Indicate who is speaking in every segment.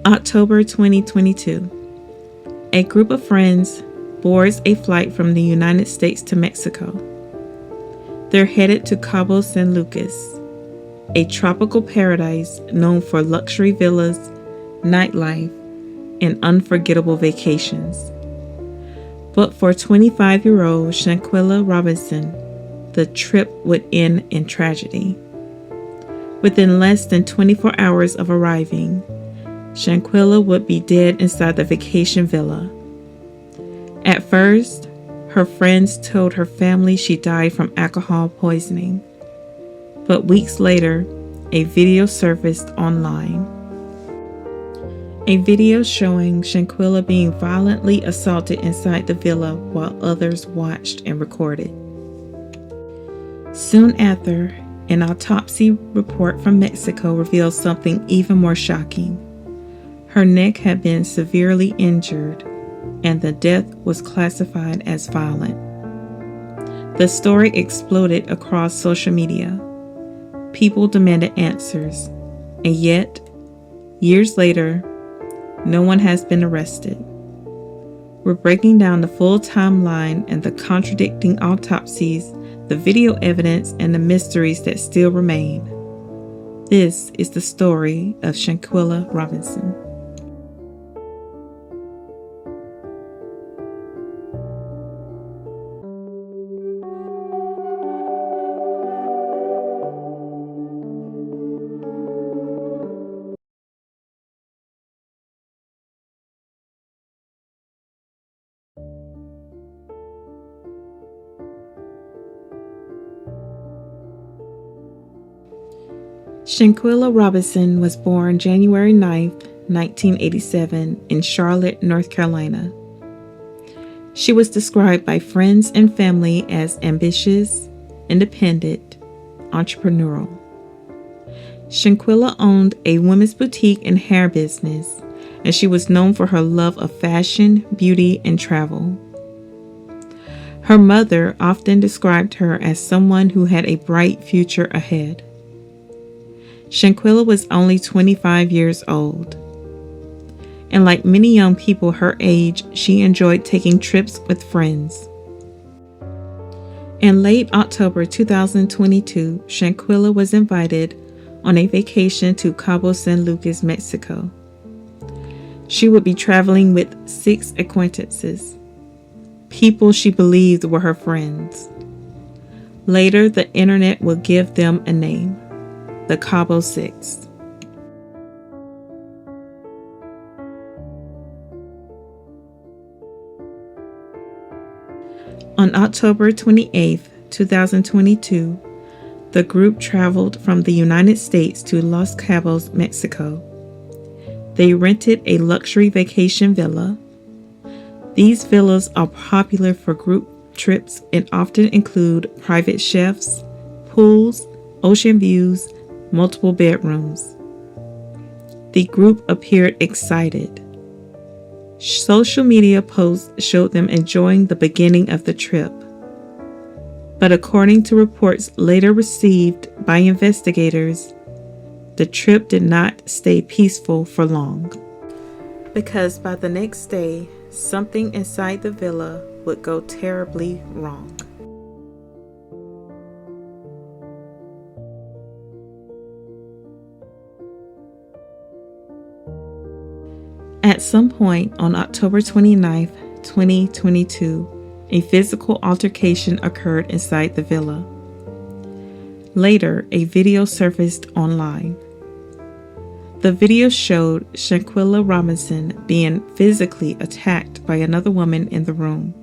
Speaker 1: October 2022. A group of friends boards a flight from the United States to Mexico. They're headed to Cabo San Lucas, a tropical paradise known for luxury villas, nightlife, and unforgettable vacations. But for 25-year-old Shanquella Robinson, the trip would end in tragedy. Within less than 24 hours of arriving, Shanquella would be dead inside the vacation villa. At first, her friends told her family she died from alcohol poisoning. But weeks later, a video surfaced online. A video showing Shanquella being violently assaulted inside the villa while others watched and recorded. Soon after, an autopsy report from Mexico revealed something even more shocking. Her neck had been severely injured, and the death was classified as violent. The story exploded across social media. People demanded answers, and yet, years later, no one has been arrested. We're breaking down the full timeline and the contradicting autopsies, the video evidence, and the mysteries that still remain. This is the story of Shanquella Robinson. Shanquella Robinson was born January 9, 1987, in Charlotte, North Carolina. She was described by friends and family as ambitious, independent, entrepreneurial. Shanquella owned a women's boutique and hair business, and she was known for her love of fashion, beauty, and travel. Her mother often described her as someone who had a bright future ahead. Shanquella was only 25 years old. And like many young people her age, she enjoyed taking trips with friends. In late October 2022, Shanquella was invited on a vacation to Cabo San Lucas, Mexico. She would be traveling with 6 acquaintances, people she believed were her friends. Later, the internet would give them a name: the Cabo Six. On October 28, 2022, the group traveled from the United States to Los Cabos, Mexico. They rented a luxury vacation villa. These villas are popular for group trips and often include private chefs, pools, ocean views, multiple bedrooms. The group appeared excited. Social media posts showed them enjoying the beginning of the trip. But according to reports later received by investigators, the trip did not stay peaceful for long. Because by the next day, something inside the villa would go terribly wrong. At some point on October 29, 2022, a physical altercation occurred inside the villa. Later, a video surfaced online. The video showed Shanquella Robinson being physically attacked by another woman in the room.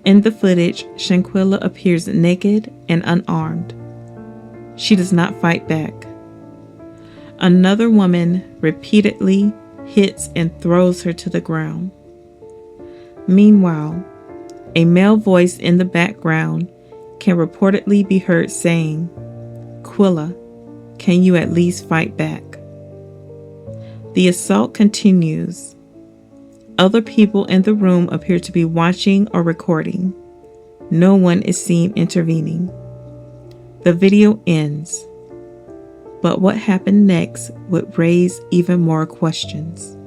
Speaker 1: In the footage, Shanquella appears naked and unarmed. She does not fight back. Another woman repeatedly hits and throws her to the ground. Meanwhile, a male voice in the background can reportedly be heard saying, "Quilla, can you at least fight back?" The assault continues. Other people in the room appear to be watching or recording. No one is seen intervening. The video ends. But what happened next would raise even more questions.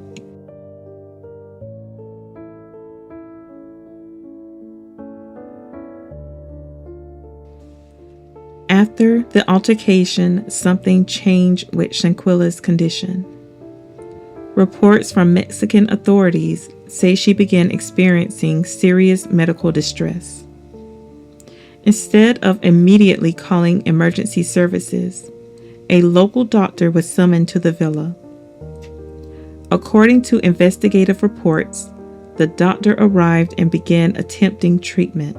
Speaker 1: After the altercation, something changed with Shanquella's condition. Reports from Mexican authorities say she began experiencing serious medical distress. Instead of immediately calling emergency services, a local doctor was summoned to the villa. According to investigative reports, the doctor arrived and began attempting treatment.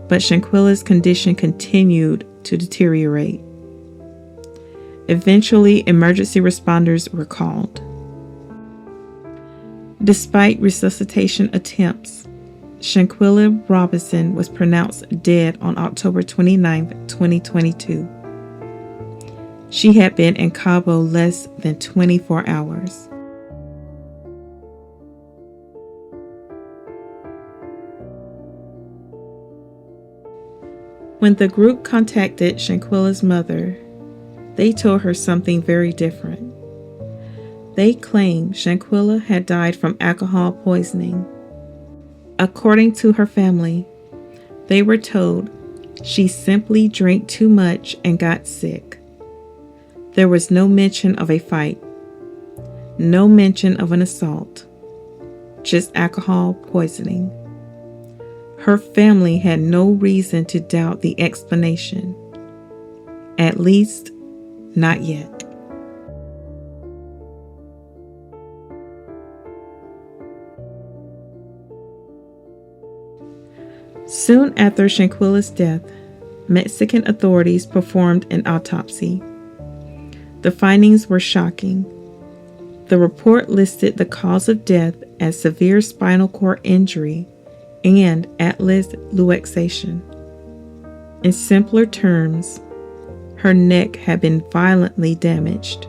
Speaker 1: But Shanquella's condition continued to deteriorate. Eventually, emergency responders were called. Despite resuscitation attempts, Shanquella Robinson was pronounced dead on October 29, 2022. She had been in Cabo less than 24 hours. When the group contacted Shanquella's mother, they told her something very different. They claimed Shanquella had died from alcohol poisoning. According to her family, they were told she simply drank too much and got sick. There was no mention of a fight, no mention of an assault, just alcohol poisoning. Her family had no reason to doubt the explanation, at least not yet. Soon after Shanquella's death, Mexican authorities performed an autopsy. The findings were shocking. The report listed the cause of death as severe spinal cord injury and atlas luxation. In simpler terms, her neck had been violently damaged,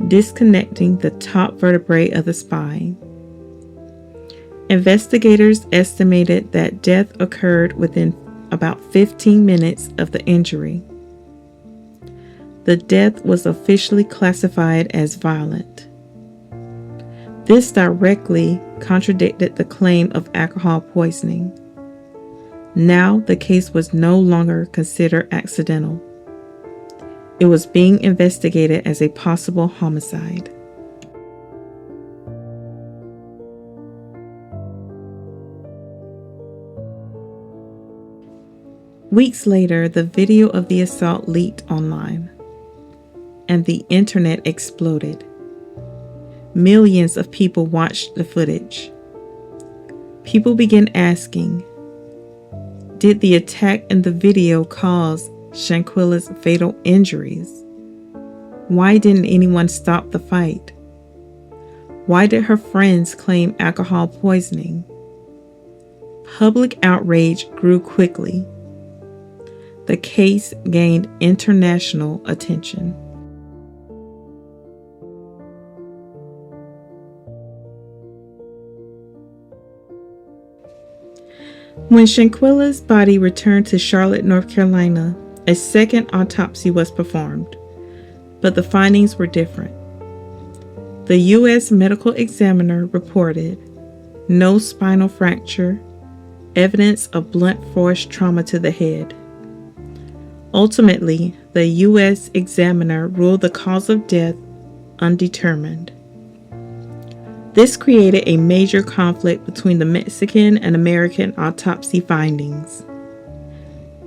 Speaker 1: disconnecting the top vertebrae of the spine. Investigators estimated that death occurred within about 15 minutes of the injury. The death was officially classified as violent. This directly contradicted the claim of alcohol poisoning. Now the case was no longer considered accidental. It was being investigated as a possible homicide. Weeks later, the video of the assault leaked online, and the internet exploded. Millions of people watched the footage. People began asking, did the attack in the video cause Shanquella's fatal injuries? Why didn't anyone stop the fight? Why did her friends claim alcohol poisoning? Public outrage grew quickly. The case gained international attention. When Shanquella's body returned to Charlotte, North Carolina, a second autopsy was performed, but the findings were different. The U.S. medical examiner reported no spinal fracture, evidence of blunt force trauma to the head. Ultimately, the U.S. examiner ruled the cause of death undetermined. This created a major conflict between the Mexican and American autopsy findings,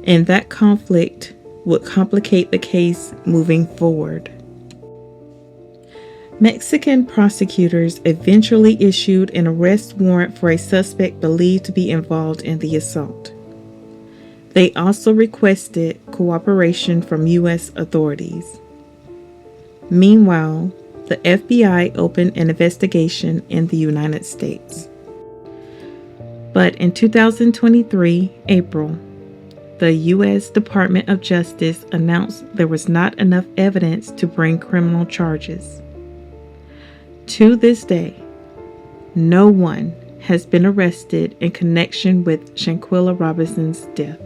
Speaker 1: and that conflict would complicate the case moving forward. Mexican prosecutors eventually issued an arrest warrant for a suspect believed to be involved in the assault. They also requested cooperation from U.S. authorities. Meanwhile, the FBI opened an investigation in the United States. But in 2023, April, the U.S. Department of Justice announced there was not enough evidence to bring criminal charges. To this day, no one has been arrested in connection with Shanquella Robinson's death.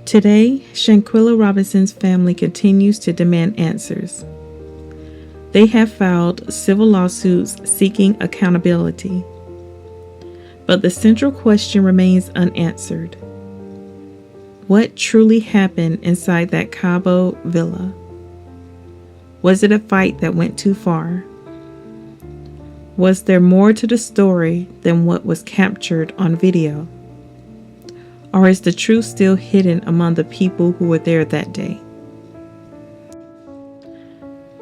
Speaker 1: Today, Shanquella Robinson's family continues to demand answers. They have filed civil lawsuits seeking accountability. But the central question remains unanswered. What truly happened inside that Cabo villa? Was it a fight that went too far? Was there more to the story than what was captured on video? Or is the truth still hidden among the people who were there that day?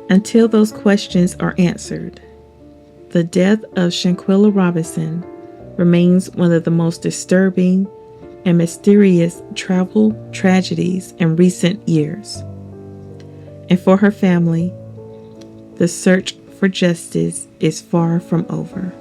Speaker 1: Until those questions are answered, the death of Shanquella Robinson remains one of the most disturbing and mysterious travel tragedies in recent years. And for her family, the search for justice is far from over.